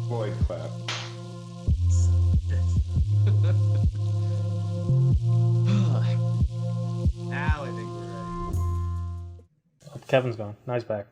Floyd clap. Now I think we're ready. Kevin's gone. Now he's back.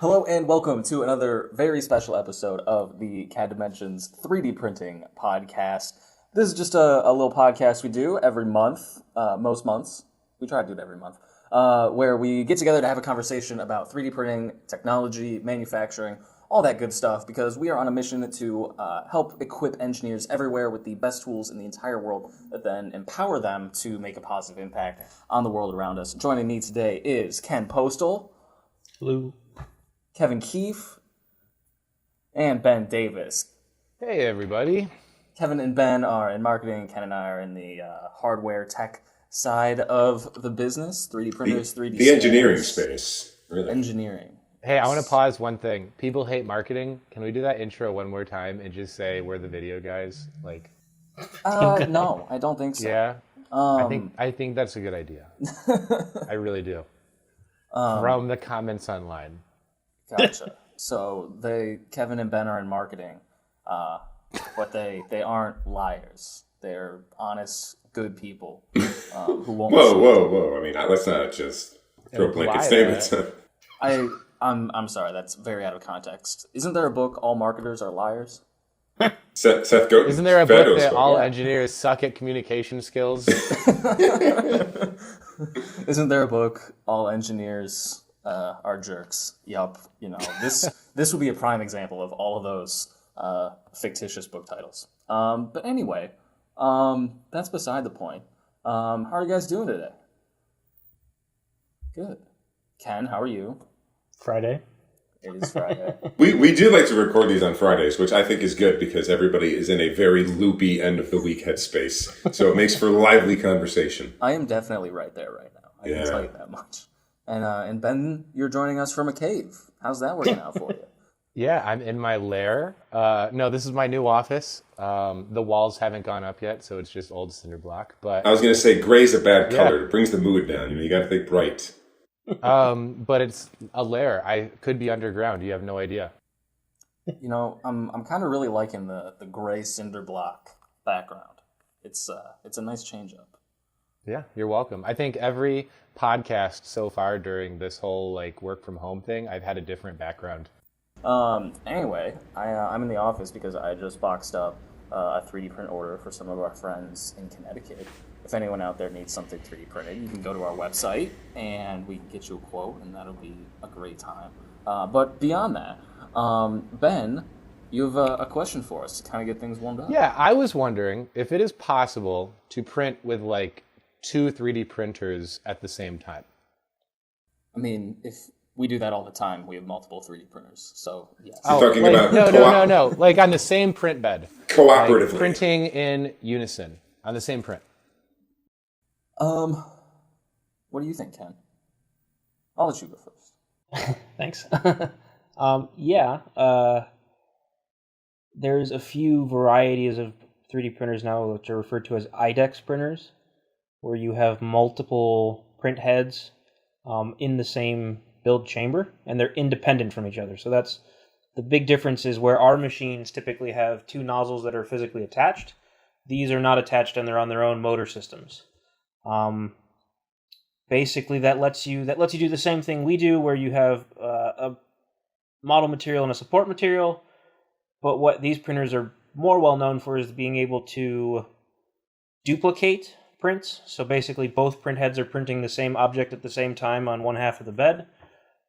Hello and welcome to another very special episode of the CADimensions 3D Printing Podcast. This is just a little podcast we do every month, most months. We try to do it every month, where we get together to have a conversation about 3D printing, technology, manufacturing, all that good stuff, because we are on a mission to help equip engineers everywhere with the best tools in the entire world that then empower them to make a positive impact on the world around us. Joining me today is Ken Postal. Hello. Kevin Keefe, and Ben Davis. Hey, everybody. Kevin and Ben are in marketing. Ken and I are in the hardware tech side of the business. 3D printers, 3D The engineering space, really. Engineering. Hey, I want to pause one thing. People hate marketing. Can we do that intro one more time and just say we're the video guys? Like, No, I don't think so. yeah. I think that's a good idea. I really do. From the comments online. Gotcha. So Kevin and Ben are in marketing, but they aren't liars. They're honest, good people who won't. Whoa! I mean, let's not just throw blanket statements. I'm sorry. That's very out of context. Isn't there a book, All Marketers Are Liars? Seth Godin. Isn't there a book that all engineers suck at communication skills? Isn't there a book, All Engineers Are Jerks? Yup. You know, this would be a prime example of all of those fictitious book titles. But anyway, that's beside the point. How are you guys doing today? Good. Ken, how are you? Friday. It is Friday. We do like to record these on Fridays, which I think is good because everybody is in a very loopy end of the week headspace. So it makes for lively conversation. I am definitely right there right now. I can tell you that much. And Ben, you're joining us from a cave. How's that working out for you? Yeah, I'm in my lair. No, this is my new office. The walls haven't gone up yet, so it's just old cinder block. But I was going to say gray's a bad color. It brings the mood down. You got to think bright. But it's a lair. I could be underground. You have no idea. You know, I'm kind of really liking the gray cinder block background. It's a nice change up. Yeah, you're welcome. I think every podcast so far during this whole like work from home thing, I've had a different background. Anyway, I'm in the office because I just boxed up a 3D print order for some of our friends in Connecticut. If anyone out there needs something 3D printed, you can go to our website and we can get you a quote, and that'll be a great time. But beyond that, Ben, you have a question for us to kind of get things warmed up. Yeah, I was wondering if it is possible to print with like 2 3D printers at the same time. I mean, if we do that all the time, we have multiple 3D printers, so yes. You're talking about no, like on the same print bed. Cooperatively. Like printing in unison on the same print. What do you think, Ken? I'll let you go first. Thanks. There's a few varieties of 3D printers now which are referred to as IDEX printers, where you have multiple print heads in the same build chamber, and they're independent from each other. So that's the big difference is where our machines typically have 2 nozzles that are physically attached. These are not attached, and they're on their own motor systems. Basically, that lets you do the same thing we do, where you have a model material and a support material. But what these printers are more well known for is being able to duplicate prints. So basically, both print heads are printing the same object at the same time on one half of the bed.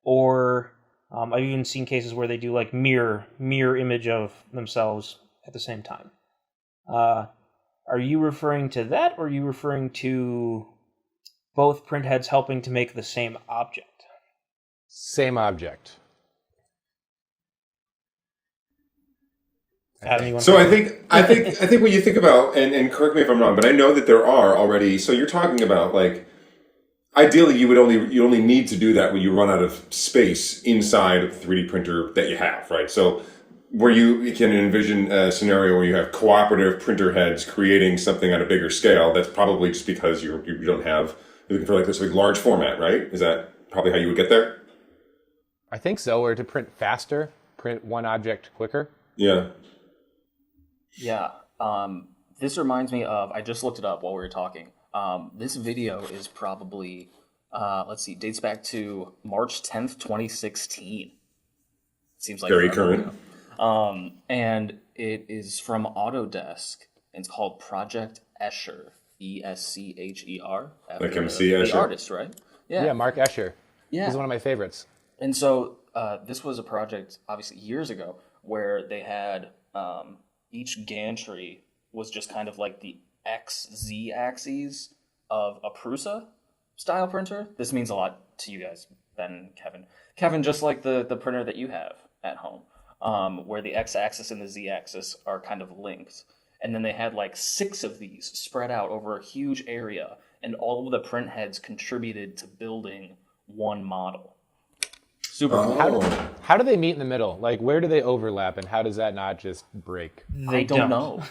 Or I've even seen cases where they do like mirror image of themselves at the same time. Are you referring to that, or are you referring to both print heads helping to make the same object? Same object. Adam, So I think when you think about, and correct me if I'm wrong, but I know that there are already. So you're talking about like, ideally you only need to do that when you run out of space inside of the 3D printer that you have, right? So where you can envision a scenario where you have cooperative printer heads creating something on a bigger scale. That's probably just because you don't have, you're looking for like this big large format, right? Is that probably how you would get there. I think so, or to print faster, print one object quicker. Yeah. Yeah. This reminds me of, I just looked it up while we were talking. This video is probably, dates back to March 10th, 2016. Seems like very forever current. ago. And it is from Autodesk. And it's called Project Escher. Escher. Like MC Escher. The artist, right? Yeah, Mark Escher. Yeah. He's one of my favorites. And so this was a project, obviously, years ago, where they had each gantry was just kind of like the XZ axes of a Prusa style printer. This means a lot to you guys, Ben and Kevin. Kevin, just like the printer that you have at home, where the X-axis and the Z-axis are kind of linked. And then they had like 6 of these spread out over a huge area, and all of the print heads contributed to building one model. Super cool. How do they meet in the middle? Like, where do they overlap, and how does that not just break? I don't know.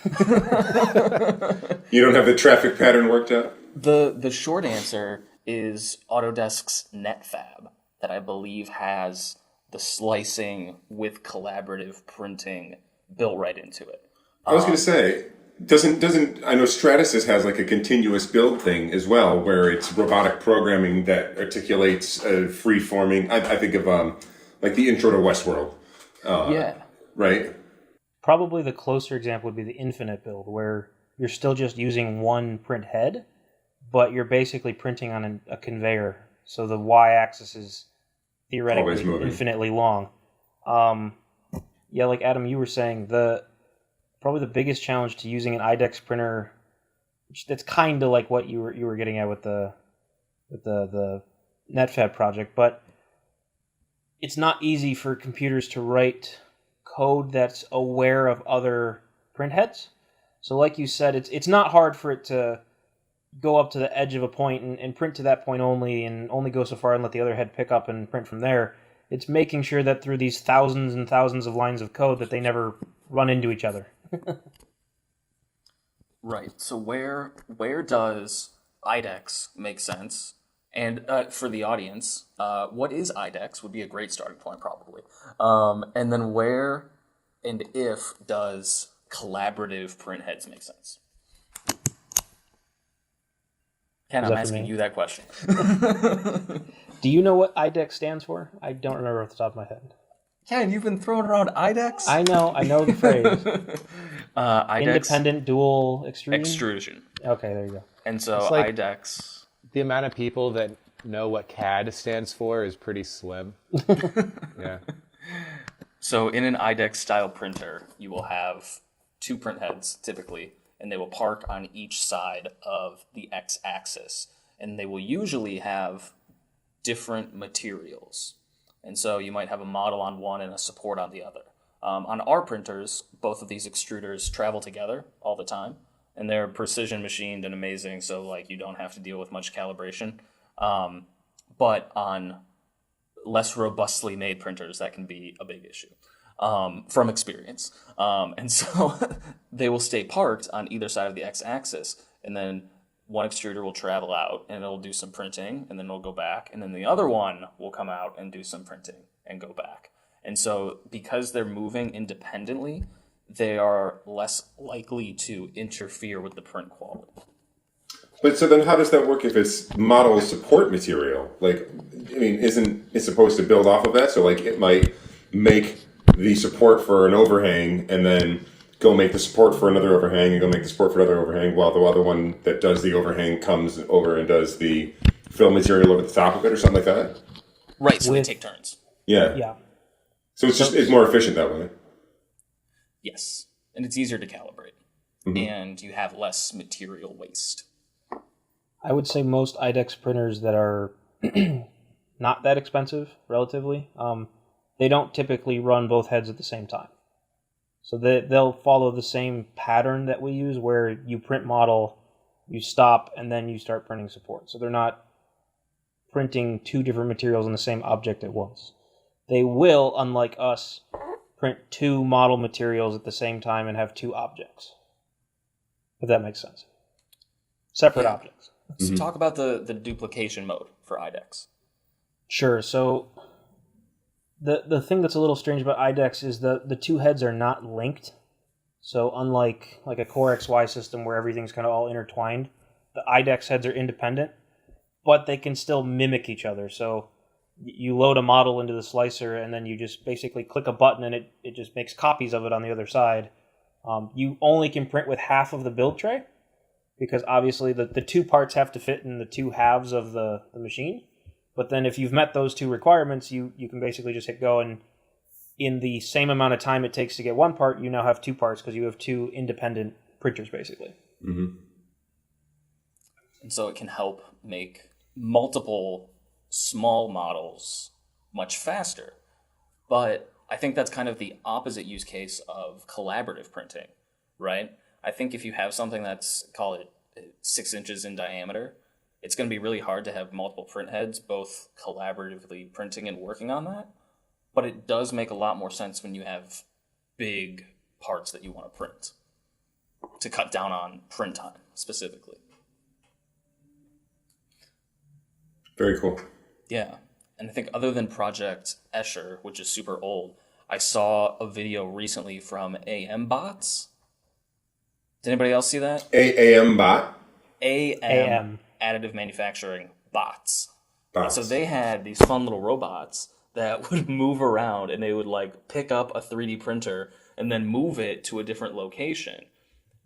You don't have the traffic pattern worked out? The short answer is Autodesk's NetFab, that I believe has the slicing with collaborative printing built right into it. I was going to say, doesn't I know Stratasys has like a continuous build thing as well, where it's robotic programming that articulates free-forming. I think of like the Intro to Westworld. Yeah. Right? Probably the closer example would be the Infinite build, where you're still just using one print head, but you're basically printing on a conveyor. So the y-axis is theoretically infinitely long. Yeah, like Adam, you were saying, probably the biggest challenge to using an IDEX printer, that's kind of like what you were getting at with the NetFab project, but it's not easy for computers to write code that's aware of other print heads. So like you said, it's not hard for it to go up to the edge of a point and print to that point only, and only go so far and let the other head pick up and print from there. It's making sure that through these thousands and thousands of lines of code that they never run into each other. Right. So where does IDEX make sense? And for the audience, what is IDEX would be a great starting point, probably. And then where and if does collaborative print heads make sense? Ken, I'm asking you that question. Do you know what IDEX stands for? I don't remember off the top of my head. Ken, you've been throwing around IDEX? I know the phrase. IDEX, Independent dual extrusion? extrusion. Okay, there you go. And so It's like- IDEX... The amount of people that know what CAD stands for is pretty slim. Yeah. So in an IDEX style printer, you will have 2 print heads typically, and they will park on each side of the X-axis. And they will usually have different materials. And so you might have a model on one and a support on the other. On our printers, both of these extruders travel together all the time, and they're precision machined and amazing, so like you don't have to deal with much calibration. But on less robustly made printers, that can be a big issue from experience. And so they will stay parked on either side of the X-axis, and then one extruder will travel out and it'll do some printing, and then it'll go back, and then the other one will come out and do some printing and go back. And so because they're moving independently, they are less likely to interfere with the print quality. But so then how does that work if it's model support material? Like, I mean, isn't it supposed to build off of that? So like it might make the support for an overhang and then go make the support for another overhang and go make the support for another overhang while the other one that does the overhang comes over and does the fill material over the top of it or something like that? Right, so they take turns. Yeah. Yeah. So it's more efficient that way. Yes, and it's easier to calibrate, and you have less material waste. I would say most IDEX printers that are not that expensive, relatively, they don't typically run both heads at the same time. So they'll follow the same pattern that we use, where you print model, you stop, and then you start printing support. So they're not printing 2 different materials on the same object at once. They will, unlike us, print 2 model materials at the same time and have 2 objects. If that makes sense. Separate objects. So talk about the duplication mode for IDEX. Sure. So the thing that's a little strange about IDEX is the two heads are not linked. So unlike like a Core XY system where everything's kind of all intertwined, the IDEX heads are independent, but they can still mimic each other. So you load a model into the slicer and then you just basically click a button and it just makes copies of it on the other side. You only can print with half of the build tray because obviously the two parts have to fit in the two halves of the machine. But then if you've met those two requirements, you can basically just hit go, and in the same amount of time it takes to get one part, you now have two parts because you have two independent printers, basically. Mm-hmm. And so it can help make multiple small models much faster. But I think that's kind of the opposite use case of collaborative printing, right? I think if you have something that's, call it 6 inches in diameter, it's going to be really hard to have multiple print heads both collaboratively printing and working on that. But it does make a lot more sense when you have big parts that you want to print to cut down on print time specifically. Very cool. Yeah. And I think other than Project Escher, which is super old, I saw a video recently from AM Bots. Did anybody else see that? AM Bot? AM. Additive Manufacturing Bots. Bots. So they had these fun little robots that would move around and they would like pick up a 3D printer and then move it to a different location.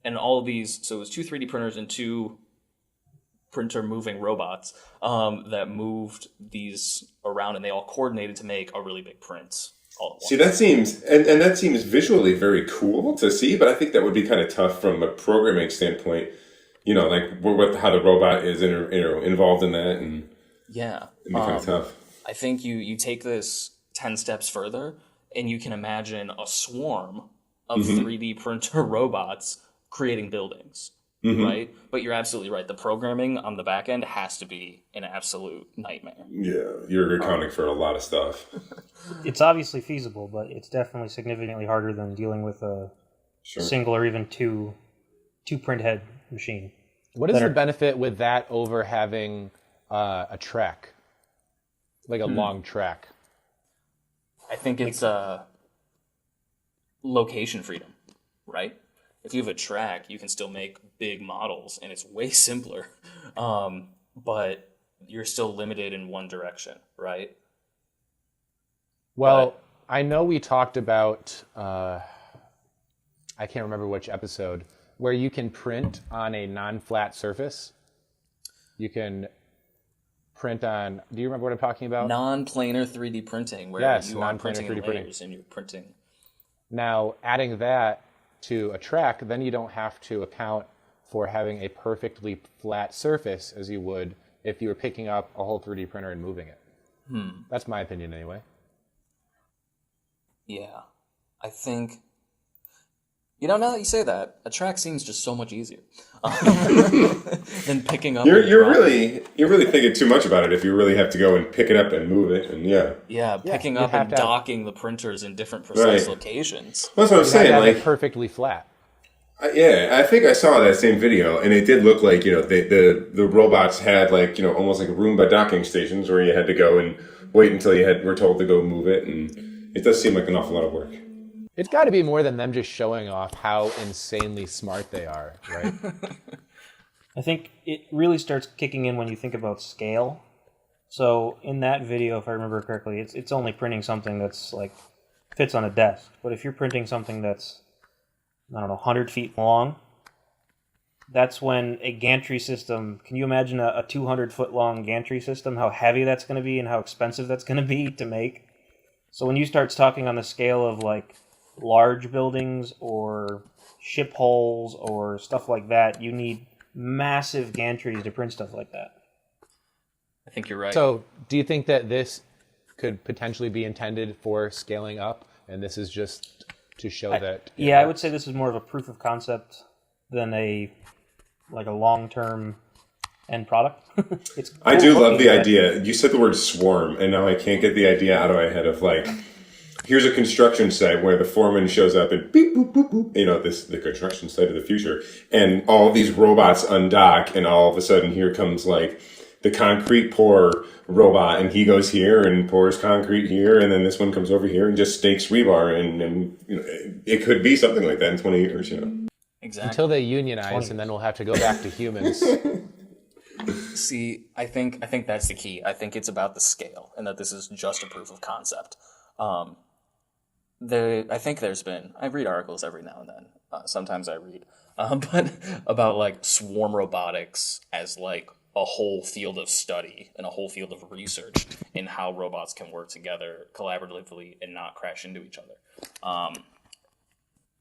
And all of these, so it was 2 3D printers and 2 printer moving robots that moved these around, and they all coordinated to make a really big print all at once. See, that seems, and that seems visually very cool to see, but I think that would be kind of tough from a programming standpoint. You know, like how the robot is involved in that, and yeah, it'd be kind of tough. I think you take this 10 steps further, and you can imagine a swarm of 3D printer robots creating buildings, right? But you're absolutely right. The programming on the back end has to be an absolute nightmare. Yeah, you're accounting for a lot of stuff. It's obviously feasible, but it's definitely significantly harder than dealing with a single or even two print head machine. What is the benefit with that over having a track, like a long track? I think it's location freedom, right? If you have a track, you can still make big models, and it's way simpler. But you're still limited in one direction, right? Well, I know we talked about, I can't remember which episode, where you can print on a non-flat surface. You can print on, do you remember what I'm talking about? Non-planar 3D printing, where you are printing in layers and you're printing. Now, adding that to a track, then you don't have to account for having a perfectly flat surface as you would if you were picking up a whole 3D printer and moving it. That's my opinion anyway. Yeah. I think, now that you say that, a track seems just so much easier than picking up. You're really thinking too much about it if you really have to go and pick it up and move it, and picking up and docking the printers in different precise locations. That's what I'm saying. Like perfectly flat. I think I saw that same video, and it did look like the robots had almost like a Roomba docking stations where you had to go and wait until were told to go move it, and it does seem like an awful lot of work. It's got to be more than them just showing off how insanely smart they are, right? I think it really starts kicking in when you think about scale. So in that video, if I remember correctly, it's only printing something that's like fits on a desk. But if you're printing something that's, 100 feet long, that's when a gantry system, can you imagine a 200-foot long gantry system, how heavy that's going to be and how expensive that's going to be to make? So when you start talking on the scale of like large buildings or ship hulls or stuff like that, you need massive gantries to print stuff like that. I think you're right. So do you think that this could potentially be intended for scaling up, and this is just to show that? I would say this is more of a proof of concept than a long-term end product. I do love the idea. You said the word swarm, and now I can't get the idea out of my head of here's a construction site where the foreman shows up and beep, boop, boop, boop, the construction site of the future, and all these robots undock, and all of a sudden here comes the concrete pour robot, and he goes here and pours concrete here, and then this one comes over here and just stakes rebar, and it could be something like that in 20 years, Exactly. Until they unionize, and then we'll have to go back to humans. See, I think that's the key. I think it's about the scale, and that this is just a proof of concept. I think there's been, I read articles every now and then. Sometimes I read, but about like swarm robotics as like a whole field of study and a whole field of research in how robots can work together collaboratively and not crash into each other.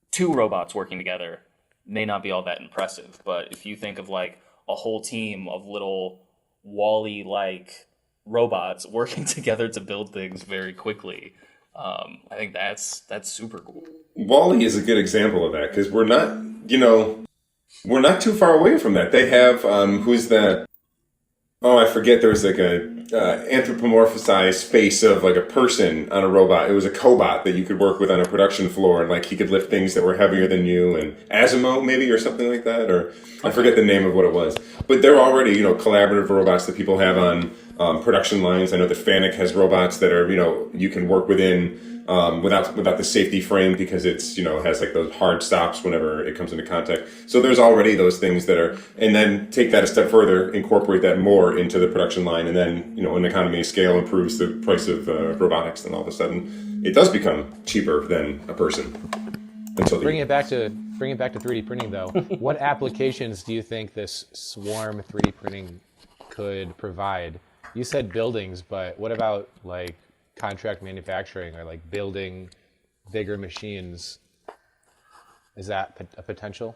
Two robots working together may not be all that impressive, but if you think of like a whole team of little Wall-E-like robots working together to build things very quickly, I think that's super cool. Wall-E is a good example of that, because we're not too far away from that. They have, who's that? Oh, I forget. There was like a anthropomorphized face of like a person on a robot. It was a cobot that you could work with on a production floor, and like he could lift things that were heavier than you, and Asimo maybe, or something like that, or I forget the name of what it was. But they're already, collaborative robots that people have on production lines. I know that Fanuc has robots that are, you can work within without the safety frame, because it's, has like those hard stops whenever it comes into contact. So there's already those things that are, and then take that a step further, incorporate that more into the production line, and then, an economy of scale improves the price of robotics, and all of a sudden it does become cheaper than a person. Bring it back to 3D printing though. What applications do you think this swarm 3D printing could provide? You said buildings, but what about like contract manufacturing, or like building bigger machines? Is that a potential?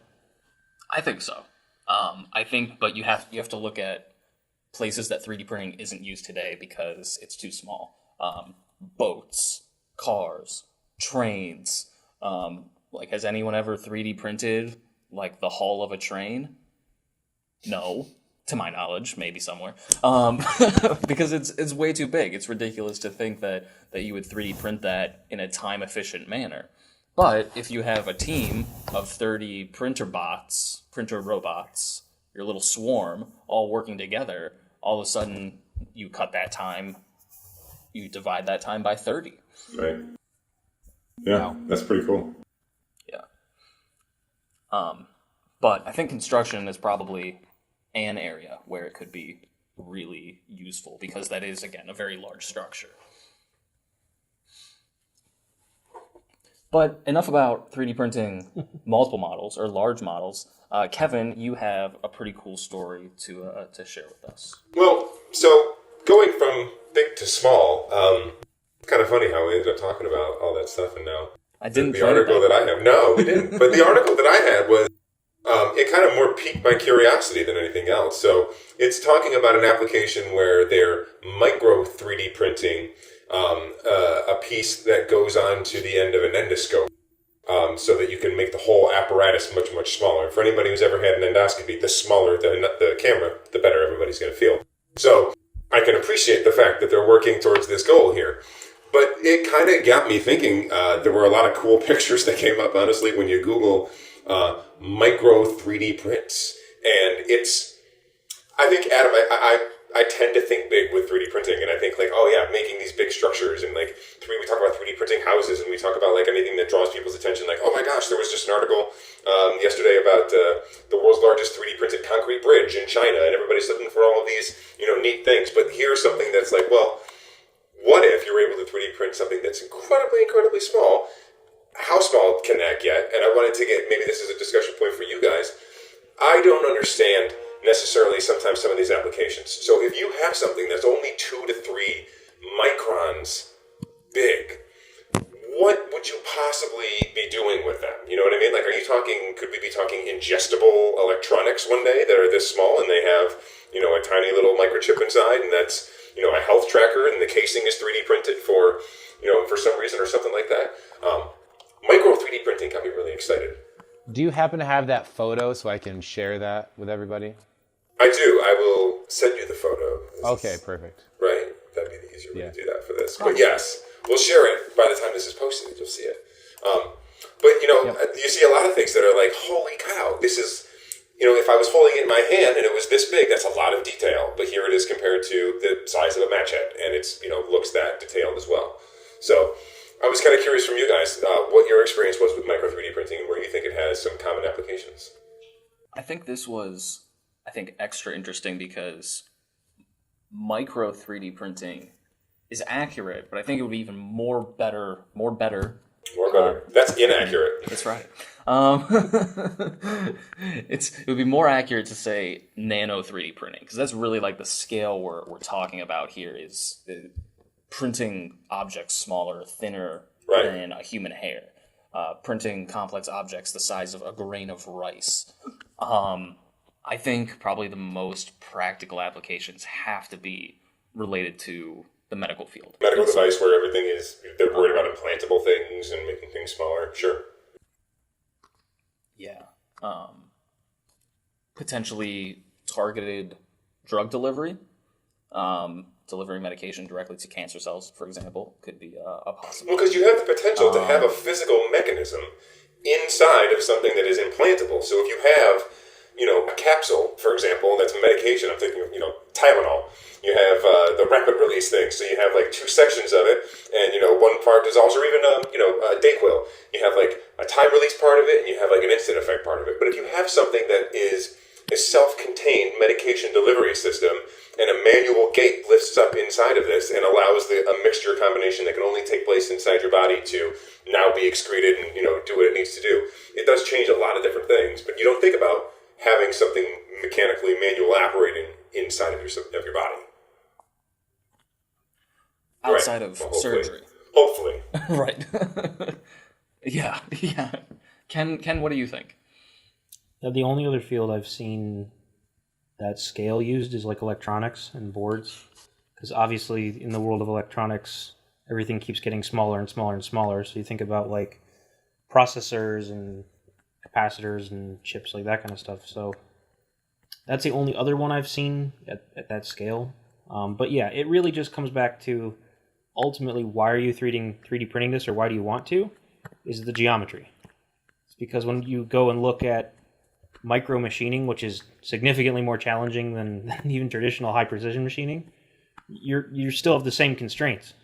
I think so. But you have to look at places that 3D printing isn't used today because it's too small. Boats, cars, trains. Has anyone ever 3D printed like the hull of a train? No. To my knowledge, maybe somewhere, because it's way too big. It's ridiculous to think that you would 3D print that in a time-efficient manner. But if you have a team of 30 printer robots, your little swarm, all working together, all of a sudden you cut that time, you divide that time by 30. Right. Yeah, wow. That's pretty cool. Yeah. But I think construction is probably an area where it could be really useful, because that is, again, a very large structure. But enough about 3D printing multiple models or large models. Kevin, you have a pretty cool story to share with us. Well, so going from big to small, it's kind of funny how we ended up talking about all that stuff, and now I didn't the article that I have. No, we didn't. But the article that I had was, it kind of more piqued my curiosity than anything else. So it's talking about an application where they're micro 3D printing a piece that goes on to the end of an endoscope, so that you can make the whole apparatus much, much smaller. For anybody who's ever had an endoscopy, the smaller the camera, the better everybody's going to feel. So I can appreciate the fact that they're working towards this goal here. But it kind of got me thinking. There were a lot of cool pictures that came up, honestly, when you Google micro 3D prints. And I think, Adam, I tend to think big with 3D printing, and I think like, oh yeah, making these big structures, and like we talk about 3D printing houses, and we talk about like anything that draws people's attention, like, oh my gosh, there was just an article yesterday about the world's largest 3D printed concrete bridge in China, and everybody's looking for all of these, neat things. But here's something that's like, well, what if you're able to 3D print something that's incredibly, incredibly small? How small can that get? And I wanted to get, maybe this is a discussion point for you guys. I don't understand necessarily sometimes some of these applications. So if you have something that's only 2 to 3 microns big, what would you possibly be doing with them? You know what I mean? Like, could we be talking ingestible electronics one day that are this small, and they have, a tiny little microchip inside, and that's, a health tracker, and the casing is 3D printed for some reason or something like that. Micro 3D printing got me really excited. Do you happen to have that photo so I can share that with everybody? I do. I will send you the photo. Okay, perfect. Right. That'd be the easier way to do that for this. But yes, we'll share it by the time this is posted. You'll see it. But, you see a lot of things that are like, holy cow, this is if I was holding it in my hand and it was this big, that's a lot of detail. But here it is compared to the size of a match head, and it's looks that detailed as well. So I was kind of curious from you guys what your experience was with micro 3D printing and where you think it has some common applications. I think this was, extra interesting because micro 3D printing is accurate, but I think it would be even more better. That's inaccurate. That's right. It would be more accurate to say nano 3D printing, because that's really like the scale we're talking about here is printing objects smaller, thinner than a human hair. Printing complex objects the size of a grain of rice. I think probably the most practical applications have to be related to the medical field. Medical device where everything is, they're worried about implantable things and making things smaller. Sure. Yeah. Potentially targeted drug delivery. Delivering medication directly to cancer cells, for example, could be a possibility. Well, because you have the potential to have a physical mechanism inside of something that is implantable. So if you have, a capsule, for example, that's a medication, I'm thinking of, Tylenol. You have the rapid release thing, so you have like two sections of it, and one part dissolves, or even a Dayquil. You have like a time release part of it, and you have like an instant effect part of it. But if you have something that is a self-contained medication delivery system, and a manual gate lifts up inside of this and allows a mixture combination that can only take place inside your body to now be excreted and do what it needs to do. It does change a lot of different things, but you don't think about having something mechanically manual operating inside of your body. Outside of surgery. Hopefully. Right. Yeah. Ken, what do you think? The only other field I've seen that scale used is like electronics and boards, because obviously in the world of electronics, everything keeps getting smaller and smaller and smaller. So you think about like processors and capacitors and chips, like that kind of stuff. So that's the only other one I've seen at that scale. But yeah, it really just comes back to ultimately, why are you 3D printing this, or why do you want to? Is the geometry. It's because when you go and look at micro machining, which is significantly more challenging than even traditional high precision machining, you still have the same constraints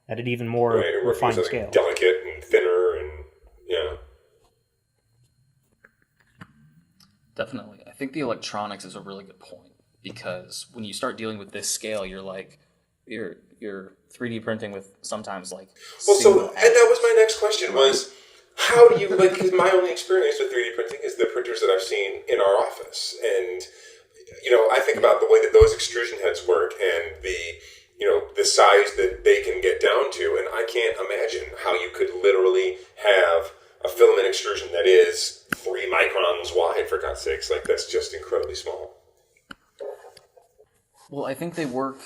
at an even more refined scale. Delicate and thinner, and yeah. Definitely. I think the electronics is a really good point, because when you start dealing with this scale, you're 3D printing with sometimes like. Well, and that was my next question was, how do you, because my only experience with 3D printing is the printers that I've seen in our office. And, I think about the way that those extrusion heads work and the size that they can get down to. And I can't imagine how you could literally have a filament extrusion that is 3 microns wide, for God's sakes. Like, that's just incredibly small. Well, I think they work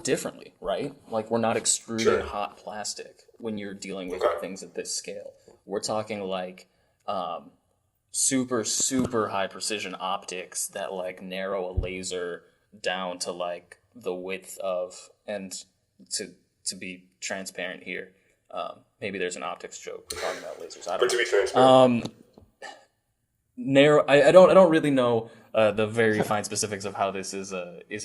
differently, right? Like, we're not extruding hot plastic when you're dealing with things at this scale. We're talking like super, super high precision optics that like narrow a laser down to like the width of, and to be transparent here, maybe there's an optics joke we're talking about lasers. I don't know. But to be transparent. Narrow. I don't really know the very fine specifics of how this is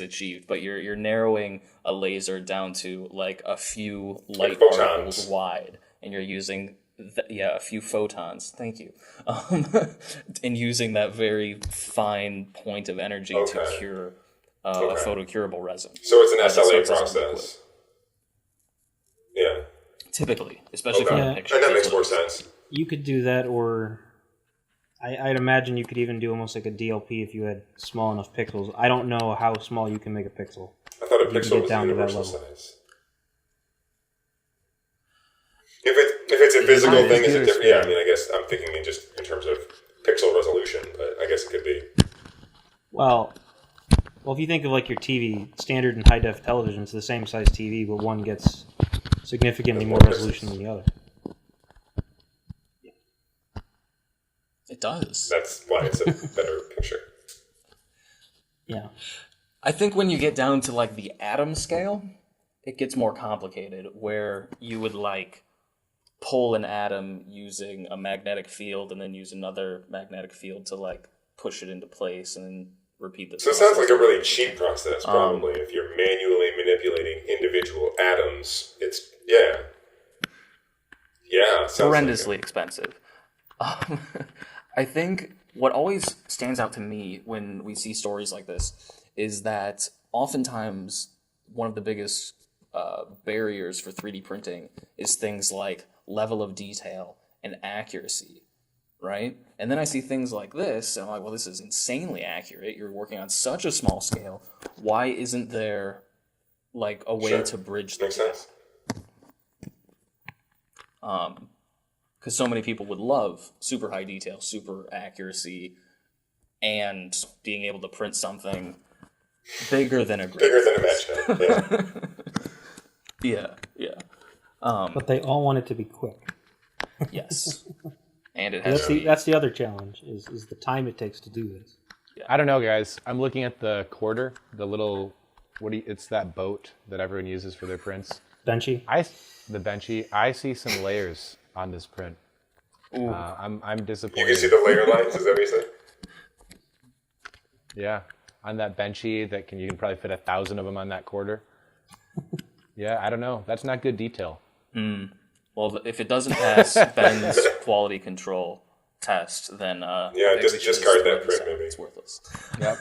achieved, but you're narrowing a laser down to like a few light particles wide, and you're using a few photons. Thank you, and using that very fine point of energy to cure a photocurable resin. So it's an SLA process. Yeah. Typically, especially for the picture. And that makes more sense. You could do that, or I'd imagine you could even do almost like a DLP if you had small enough pixels. I don't know how small you can make a pixel. I thought a pixel was universal size. If it's a physical thing, is it different? Yeah, I mean, I guess I'm thinking in terms of pixel resolution, but I guess it could be. Well, if you think of like your TV, standard and high def television, it's the same size TV, but one gets significantly more resolution than the other. It does. That's why it's a better picture. Yeah. I think when you get down to like the atom scale, it gets more complicated, where you would like pull an atom using a magnetic field and then use another magnetic field to like push it into place and repeat this. So it sounds like a really cheap process, probably. If you're manually manipulating individual atoms, it's horrendously expensive. I think what always stands out to me when we see stories like this is that oftentimes one of the biggest barriers for 3D printing is things like level of detail and accuracy, right? And then I see things like this, and I'm like, well, this is insanely accurate. You're working on such a small scale. Why isn't there like a way to bridge the gap? Because so many people would love super high detail, super accuracy, and being able to print something bigger than a grid. Bigger than imaginary. Yeah. But they all want it to be quick. Yes. And it has that's the other challenge, is the time it takes to do this. Yeah. I don't know, guys. I'm looking at the quarter, the little, it's that boat that everyone uses for their prints. Benchy? The Benchy. I see some layers on this print. I'm disappointed. You can see the layer lines, is that what you said? Yeah, on that Benchy, you can probably fit 1,000 of them on that quarter. Yeah, I don't know. That's not good detail. Well, if it doesn't pass Ben's quality control test, then discard that print, maybe. It's worthless. Yep.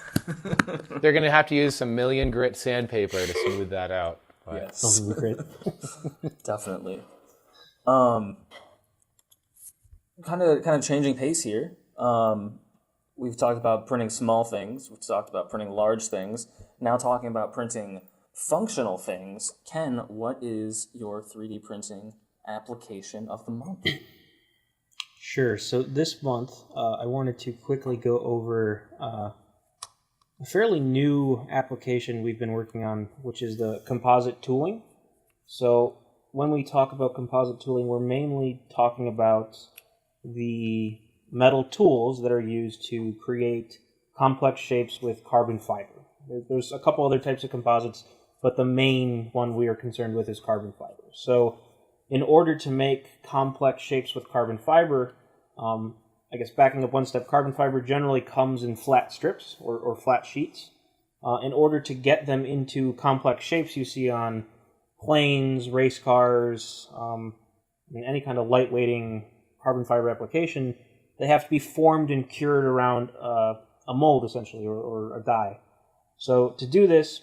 They're gonna have to use some million grit sandpaper to smooth that out. But. Yes, definitely. Kind of changing pace here. We've talked about printing small things. We've talked about printing large things. Now talking about printing functional things. Ken, what is your 3D printing application of the month? Sure. So this month, I wanted to quickly go over a fairly new application we've been working on, which is the composite tooling. So when we talk about composite tooling, we're mainly talking about the metal tools that are used to create complex shapes with carbon fiber. There's a couple other types of composites, but the main one we are concerned with is carbon fiber. So in order to make complex shapes with carbon fiber, I guess backing up one step, carbon fiber generally comes in flat strips or flat sheets. In order to get them into complex shapes you see on planes, race cars, any kind of lightweighting carbon fiber application, they have to be formed and cured around a mold, essentially, or a die. So to do this,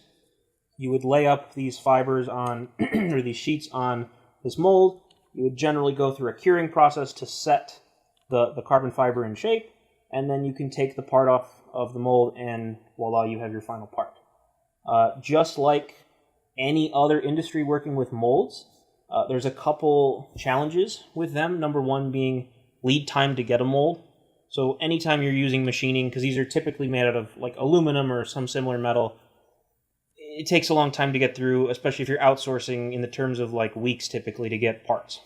you would lay up these fibers on, or these sheets on this mold. You would generally go through a curing process to set the carbon fiber in shape, and then you can take the part off of the mold, and voila, you have your final part. Just like any other industry working with molds, there's a couple challenges with them. Number one being lead time to get a mold. So anytime you're using machining, because these are typically made out of like aluminum or some similar metal, it takes a long time to get through, especially if you're outsourcing in the terms of like weeks typically to get parts.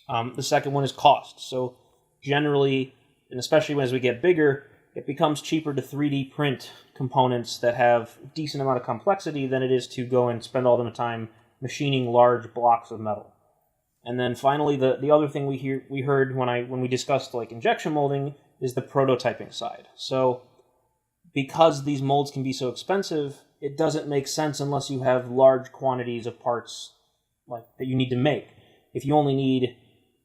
The second one is cost. So generally, and especially as we get bigger, it becomes cheaper to 3D print components that have a decent amount of complexity than it is to go and spend all the time machining large blocks of metal. And then finally, the other thing we heard when we discussed like injection molding is the prototyping side. So because these molds can be so expensive, it doesn't make sense unless you have large quantities of parts like that you need to make. If you only need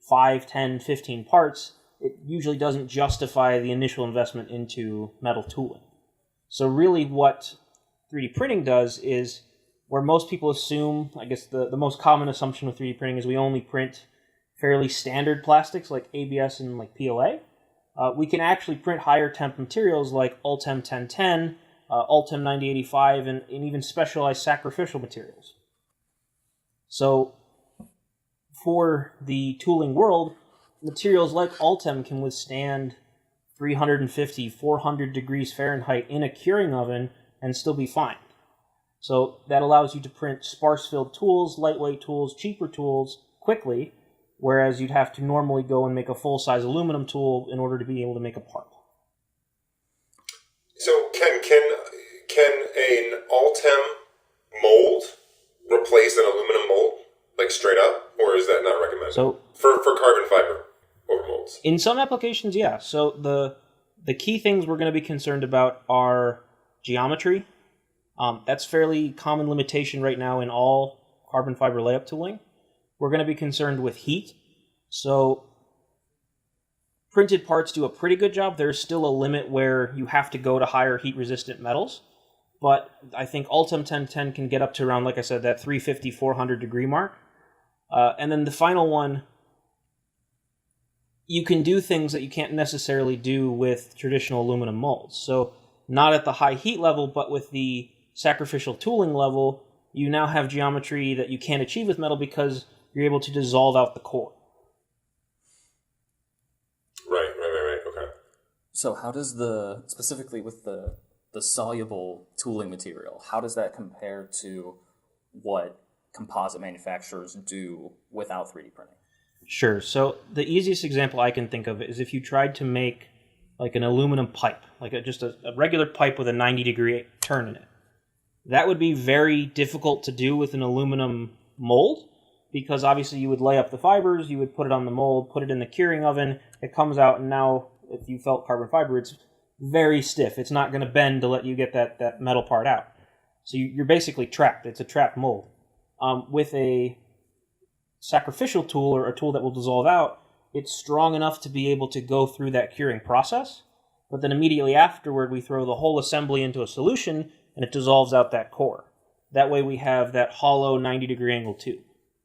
5, 10, 15 parts, it usually doesn't justify the initial investment into metal tooling. So really what 3D printing does is, where most people assume, I guess the most common assumption with 3D printing is we only print fairly standard plastics like ABS and like PLA. We can actually print higher temp materials like Ultem 1010, Ultem 9085, and even specialized sacrificial materials. So for the tooling world, materials like Ultem can withstand 350, 400 degrees Fahrenheit in a curing oven and still be fine. So that allows you to print sparse-filled tools, lightweight tools, cheaper tools quickly, whereas you'd have to normally go and make a full-size aluminum tool in order to be able to make a part. So can an Ultem mold replace an aluminum mold, like straight up, or is that not recommended? So for carbon fiber over molds? In some applications, yeah. So the The key things we're going to be concerned about are geometry. That's fairly common limitation right now in all carbon fiber layup tooling. We're going to be concerned with heat. So printed parts do a pretty good job. There's still a limit where you have to go to higher heat-resistant metals. But I think Ultem 1010 can get up to around, like I said, that 350, 400 degree mark. And then the final one, you can do things that you can't necessarily do with traditional aluminum molds. So not at the high heat level, but with the sacrificial tooling level, you now have geometry that you can't achieve with metal because you're able to dissolve out the core. Right. Okay. So how does specifically with the soluble tooling material, how does that compare to what composite manufacturers do without 3D printing? Sure. So the easiest example I can think of is if you tried to make like an aluminum pipe, like just a regular pipe with a 90-degree turn in it. That would be very difficult to do with an aluminum mold because obviously you would lay up the fibers, you would put it on the mold, put it in the curing oven, it comes out, and now if you felt carbon fiber, it's very stiff. It's not going to bend to let you get that metal part out. So you're basically trapped. It's a trapped mold. With a sacrificial tool or a tool that will dissolve out, it's strong enough to be able to go through that curing process, but then immediately afterward we throw the whole assembly into a solution and it dissolves out that core. That way we have that hollow 90-degree angle tube.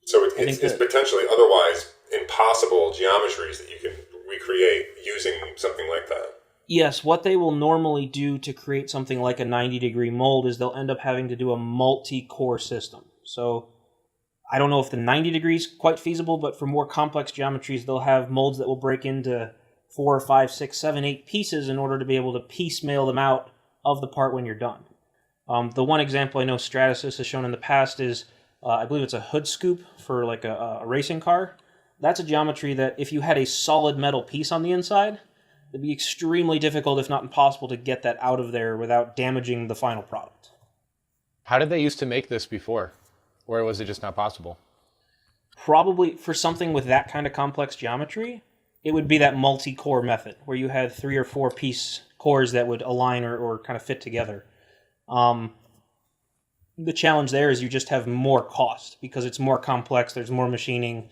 So it's potentially otherwise impossible geometries that you can recreate using something like that. Yes, what they will normally do to create something like a 90-degree mold is they'll end up having to do a multi-core system. So I don't know if the 90 degrees is quite feasible, but for more complex geometries, they'll have molds that will break into 4, 5, 6, 7, 8 pieces in order to be able to piecemeal them out of the part when you're done. The one example I know Stratasys has shown in the past is, I believe it's a hood scoop for like a racing car. That's a geometry that if you had a solid metal piece on the inside, it'd be extremely difficult, if not impossible, to get that out of there without damaging the final product. How did they used to make this before? Or was it just not possible? Probably for something with that kind of complex geometry, it would be that multi-core method where you had 3 or 4 piece cores that would align or kind of fit together. The challenge there is you just have more cost because it's more complex, there's more machining,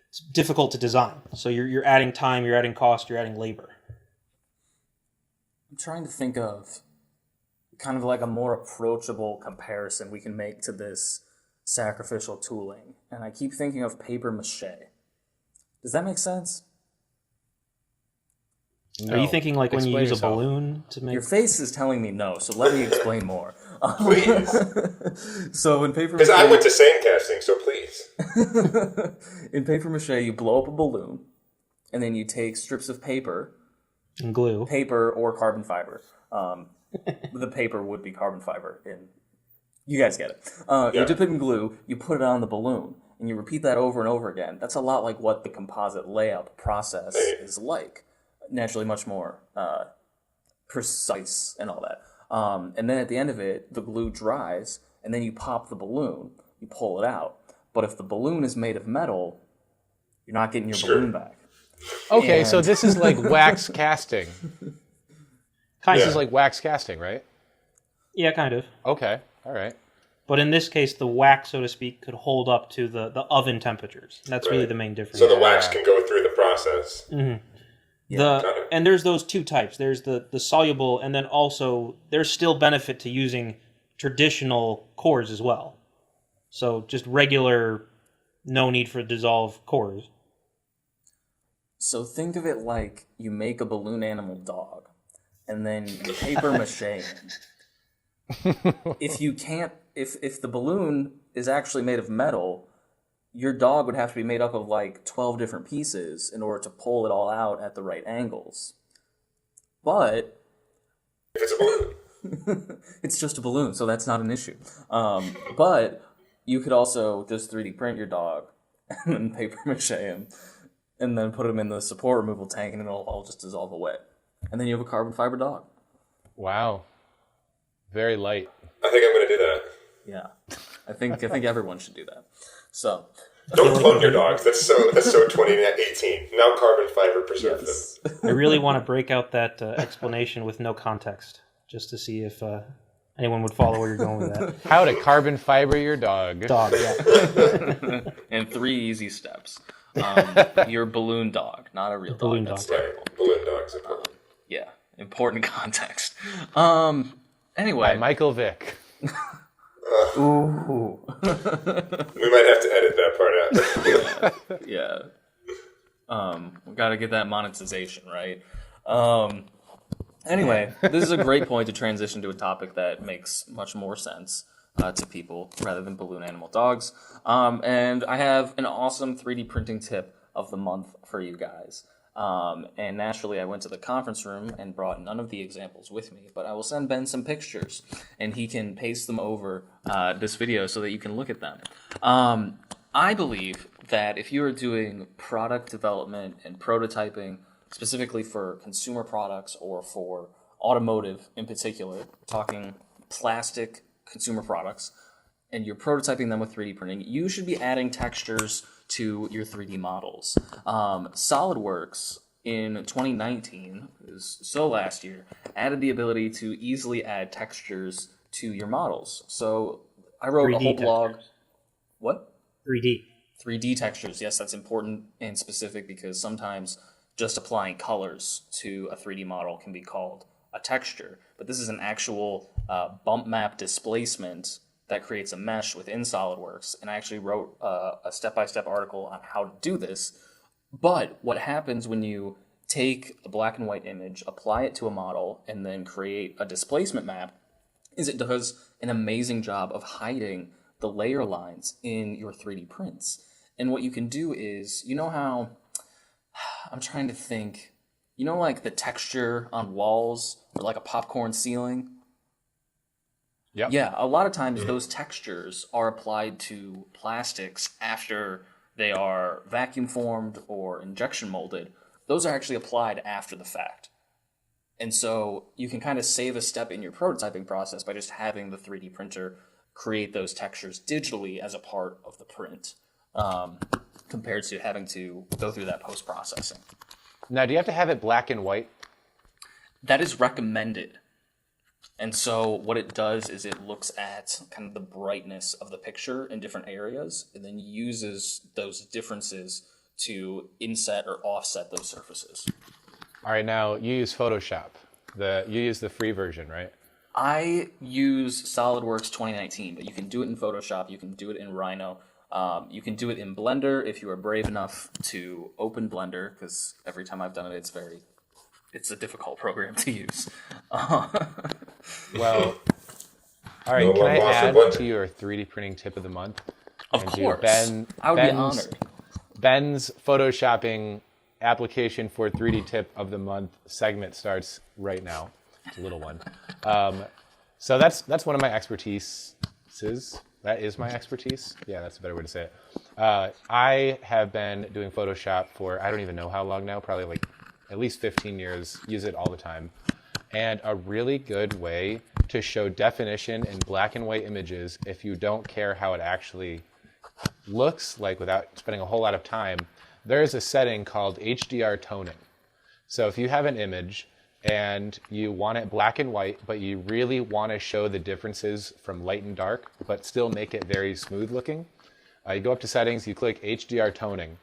it's difficult to design. So you're adding time, you're adding cost, you're adding labor. I'm trying to think of kind of like a more approachable comparison we can make to this sacrificial tooling, and I keep thinking of paper mache. Does that make sense? No. Are you thinking like when you Explain use yourself. a balloon to make... Your face is telling me no, so let me explain more. Please. So in paper Because I mache, went to sandcasting, so please. in paper mache, you blow up a balloon, and then you take strips of paper And glue. or carbon fiber. The paper would be carbon fiber. You guys get it. You dip it in glue, you put it on the balloon, and you repeat that over and over again. That's a lot like what the composite layup process is like. Naturally much more precise and all that. And then at the end of it, the glue dries, and then you pop the balloon, you pull it out. But if the balloon is made of metal, you're not getting your balloon back. Okay, so this is like wax casting. Kind This of. is like wax casting, right? Yeah, kind of. Okay, all right. But in this case, the wax, so to speak, could hold up to the oven temperatures. That's really the main difference. So the wax can go through the process. Mm-hmm. Yeah. And there's those two types. There's the soluble, and then also there's still benefit to using traditional cores as well. So just regular, no need for dissolve cores. So think of it like you make a balloon animal dog, and then you paper mache him. If the balloon is actually made of metal, your dog would have to be made up of like 12 different pieces in order to pull it all out at the right angles. But If it's a balloon. it's just a balloon, so that's not an issue. But you could also just 3D print your dog and then paper mache him and then put him in the support removal tank and it'll all just dissolve away. And then you have a carbon fiber dog. Wow. Very light. I think I'm going to do that. Yeah. I think everyone should do that. So, Don't clone your dogs. That's so 2018. Now carbon fiber preserve them. I really want to break out that explanation with no context, just to see if anyone would follow where you're going with that. How to carbon fiber your dog. Dog, yeah. And 3 easy steps. Your balloon dog, not a real Balloon dog. That's dog. terrible. Right. Balloon dogs important. Yeah, important context. Anyway. By Michael Vick. Ooh. We might have to edit that part out. Yeah. We got to get that monetization, right? Anyway, this is a great point to transition to a topic that makes much more sense to people rather than balloon animal dogs. And I have an awesome 3D printing tip of the month for you guys. And naturally, I went to the conference room and brought none of the examples with me, but I will send Ben some pictures, and he can paste them over this video so that you can look at them. I believe that if you are doing product development and prototyping, specifically for consumer products or for automotive in particular, talking plastic consumer products, and you're prototyping them with 3D printing, you should be adding textures to your 3D models. SolidWorks in 2019, so last year, added the ability to easily add textures to your models. So I wrote a whole blog. What? 3D. 3D textures, yes, that's important and specific because sometimes just applying colors to a 3D model can be called a texture. But this is an actual bump map displacement that creates a mesh within SolidWorks. And I actually wrote a step-by-step article on how to do this. But what happens when you take a black and white image, apply it to a model, and then create a displacement map is it does an amazing job of hiding the layer lines in your 3D prints. And what you can do is, you know how, I'm trying to think, you know like the texture on walls or like a popcorn ceiling? Yep. Yeah, a lot of times those textures are applied to plastics after they are vacuum formed or injection molded. Those are actually applied after the fact. And so you can kind of save a step in your prototyping process by just having the 3D printer create those textures digitally as a part of the print, compared to having to go through that post-processing. Now, do you have to have it black and white? That is recommended. And so what it does is it looks at kind of the brightness of the picture in different areas and then uses those differences to inset or offset those surfaces. All right, now you use Photoshop. You use the free version, right? I use SolidWorks 2019, but you can do it in Photoshop, you can do it in Rhino, you can do it in Blender if you are brave enough to open Blender, because every time I've done it, it's a difficult program to use. Well, all right, No can one I wants to add Blender. to your 3D printing tip of the month? Of And do course. I would be Ben's- honored. Ben's Photoshopping application for 3D tip of the month segment starts right now. It's a little one. So that's one of my expertises. That is my expertise. Yeah, that's a better way to say it. I have been doing Photoshop for I don't even know how long now, probably like at least 15 years, use it all the time. And a really good way to show definition in black and white images if you don't care how it actually looks like without spending a whole lot of time, there's a setting called HDR toning. So if you have an image and you want it black and white, but you really want to show the differences from light and dark, but still make it very smooth looking, you go up to settings, you click HDR toning,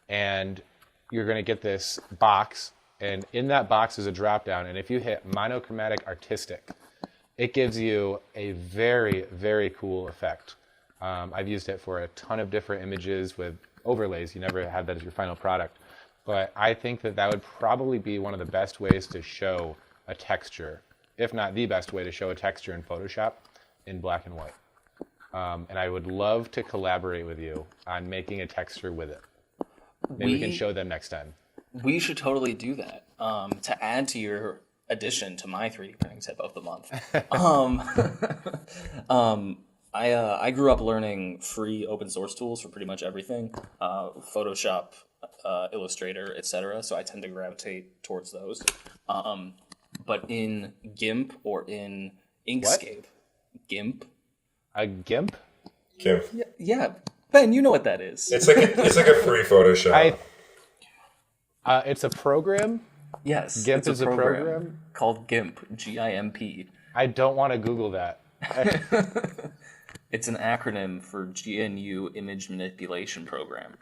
and you're going to get this box, and in that box is a drop down, and if you hit monochromatic artistic, it gives you a very, very cool effect. I've used it for a ton of different images with overlays. You never have that as your final product. But I think that would probably be one of the best ways to show a texture, if not the best way to show a texture in Photoshop in black and white. And I would love to collaborate with you on making a texture with it. Maybe we can show them next time. We should totally do that. To add to your addition to my 3D printing tip of the month. I grew up learning free open source tools for pretty much everything, Photoshop, Illustrator, etc. So I tend to gravitate towards those. But in GIMP or in Inkscape, GIMP. A GIMP? Kim. Yeah, Ben, you know what that is. It's like a free Photoshop. It's a program. Yes, GIMP it's is a program called GIMP, GIMP. I don't want to Google that. It's an acronym for GNU Image Manipulation Program.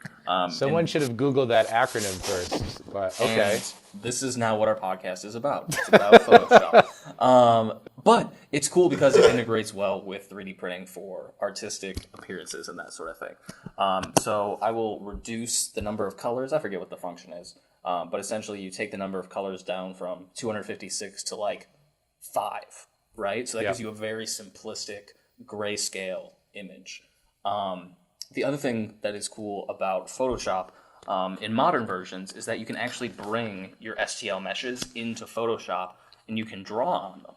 Someone should have Googled that acronym first. But okay. And this is now what our podcast is about. It's about Photoshop. But it's cool because it integrates well with 3D printing for artistic appearances and that sort of thing. So I will reduce the number of colors. I forget what the function is. But essentially you take the number of colors down from 256 to like 5, right? So that gives you a very simplistic grayscale image. The other thing that is cool about Photoshop in modern versions is that you can actually bring your STL meshes into Photoshop and you can draw on them.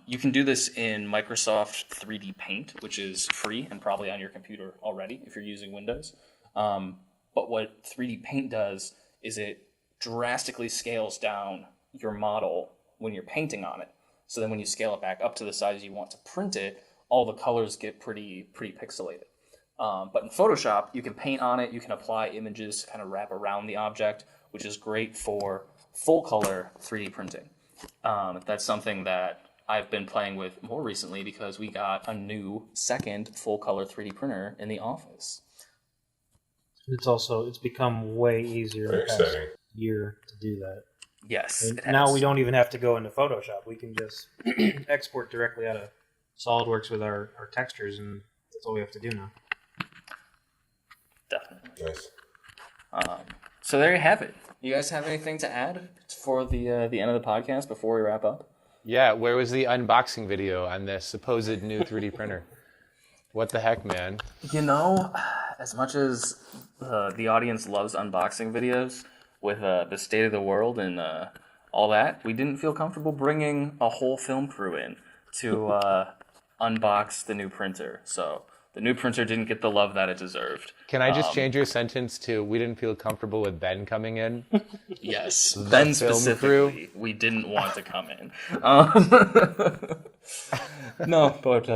You can do this in Microsoft 3D Paint, which is free and probably on your computer already if you're using Windows. But what 3D Paint does is it drastically scales down your model when you're painting on it. So then when you scale it back up to the size you want to print it, all the colors get pretty pixelated. But in Photoshop, you can paint on it, you can apply images to kind of wrap around the object, which is great for full color 3D printing. That's something that I've been playing with more recently because we got a new second full color 3D printer in the office. It's become way easier in the past year to do that. Yes. Now we don't even have to go into Photoshop. We can just export directly out of SolidWorks with our textures, and that's all we have to do now. Definitely. Nice. So there you have it. You guys have anything to add for the end of the podcast before we wrap up? Yeah, where was the unboxing video on this supposed new 3D printer? What the heck, man? You know, as much as the audience loves unboxing videos with the state of the world and all that, we didn't feel comfortable bringing a whole film crew in to unbox the new printer. So the new printer didn't get the love that it deserved. Can I just change your sentence to we didn't feel comfortable with Ben coming in? Yes, Ben specifically, we didn't want to come in. No, but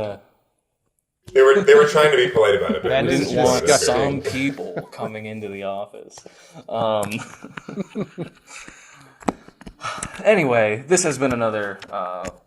they were trying to be polite about it. But Ben we is didn't want disgusting. some people coming into the office. Anyway, this has been another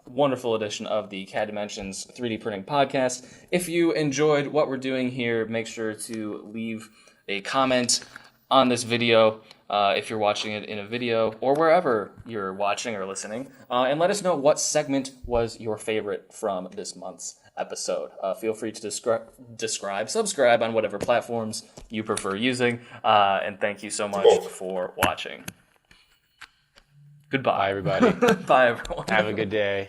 wonderful edition of the CADimensions 3D Printing Podcast. If you enjoyed what we're doing here, make sure to leave a comment on this video if you're watching it in a video or wherever you're watching or listening. And let us know what segment was your favorite from this month's episode. Feel free to subscribe on whatever platforms you prefer using. And thank you so much for watching. Goodbye. Bye, everybody. Bye, everyone. Have a good day.